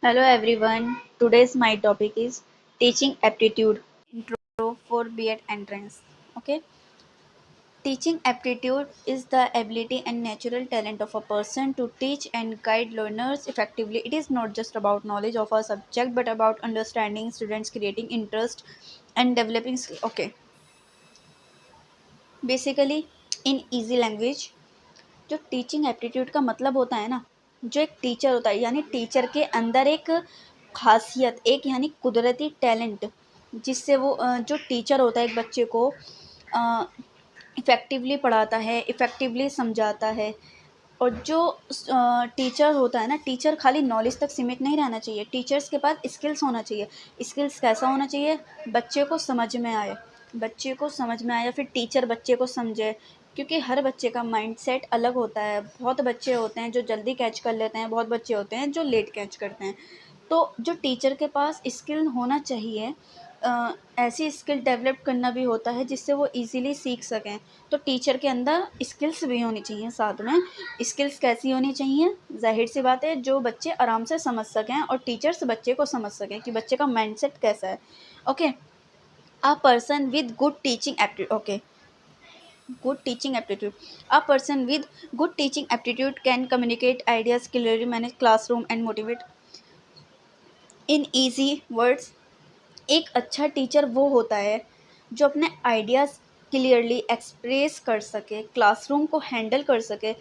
Hello everyone. Today's my topic is teaching aptitude intro for B.Ed entrance. Okay. Teaching aptitude is the ability and natural talent of a person to teach and guide learners effectively. It is not just about knowledge of a subject but about understanding students, creating interest and developing skill. Okay. Basically in easy language जो teaching aptitude का मतलब होता है ना, जो एक teacher होता है यानी टीचर के अंदर एक खासियत, एक यानी कुदरती टैलेंट, जिससे वो जो टीचर होता है एक बच्चे को इफ़ेक्टिवली पढ़ाता है, इफ़ेक्टिवली समझाता है। और जो टीचर होता है ना, टीचर खाली नॉलेज तक सीमित नहीं रहना चाहिए, टीचर्स के पास स्किल्स होना चाहिए। स्किल्स कैसा होना चाहिए? बच्चे को समझ में आए, बच्चे को समझ में आए या फिर टीचर बच्चे को समझे, क्योंकि हर बच्चे का माइंडसेट अलग होता है। बहुत बच्चे होते हैं जो जल्दी कैच कर लेते हैं, बहुत बच्चे होते हैं जो लेट कैच करते हैं। तो जो टीचर के पास स्किल होना चाहिए, ऐसी स्किल डेवलप करना भी होता है जिससे वो इजीली सीख सकें। तो टीचर के अंदर स्किल्स भी होनी चाहिए साथ में। स्किल्स कैसी होनी चाहिए? ज़ाहिर सी बात है, जो बच्चे आराम से समझ सकें और टीचर्स बच्चे को समझ सकें कि बच्चे का माइंडसेट कैसा है। Okay. A person with good teaching aptitude. Okay. good teaching aptitude. A person with good teaching aptitude can communicate ideas clearly, manage classroom and motivate. In easy words, एक अच्छा टीचर वो होता है जो अपने आइडियाज़ क्लियरली एक्सप्रेस कर सके, classroom को हैंडल कर सके,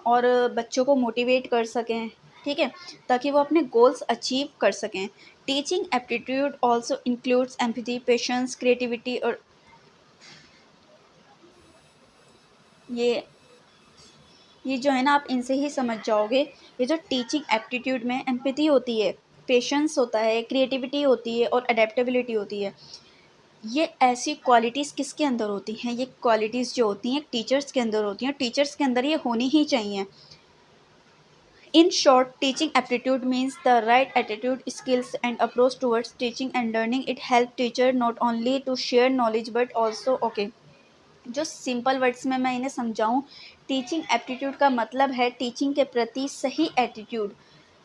और बच्चों को मोटिवेट कर सकें, ठीक है, ताकि वो अपने गोल्स अचीव कर सकें। Teaching aptitude also includes empathy, patience, creativity. और ये ये जो है ना, आप इनसे ही समझ जाओगे। ये जो टीचिंग एप्टीट्यूड में एम्पैथी होती है, पेशेंस होता है, क्रिएटिविटी होती है और अडेप्टेबिलिटी होती है। ये ऐसी क्वालिटीज़ किसके अंदर होती हैं? ये क्वालिटीज़ जो होती हैं टीचर्स के अंदर होती हैं, टीचर्स के अंदर ये होनी ही चाहिए। In short, teaching aptitude means the right attitude, skills and approach towards teaching and learning. It help teacher not only to share knowledge but also. Okay. जो सिंपल वर्ड्स में मैं इन्हें समझाऊं, टीचिंग एप्टीट्यूड का मतलब है टीचिंग के प्रति सही एटीट्यूड,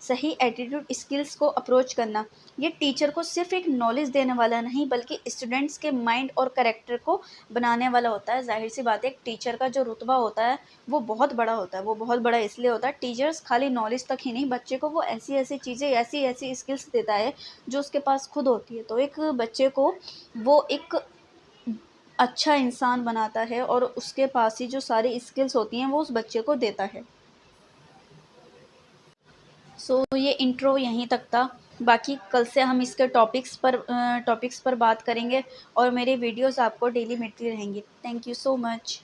सही एटीट्यूड, स्किल्स को अप्रोच करना। ये टीचर को सिर्फ एक नॉलेज देने वाला नहीं बल्कि स्टूडेंट्स के माइंड और करेक्टर को बनाने वाला होता है। जाहिर सी बात है, एक टीचर का जो रुतबा होता है वो बहुत बड़ा होता है। वो बहुत बड़ा इसलिए होता है, टीचर्स खाली नॉलेज तक ही नहीं, बच्चे को वो ऐसी ऐसी चीज़ें, ऐसी ऐसी स्किल्स देता है जो उसके पास खुद होती है। तो एक बच्चे को वो एक अच्छा इंसान बनाता है और उसके पास ही जो सारी स्किल्स होती हैं वो उस बच्चे को देता है। ये इंट्रो यहीं तक था। बाकी कल से हम इसके टॉपिक्स पर बात करेंगे और मेरे वीडियोस आपको डेली मिलती रहेंगी। Thank you so much.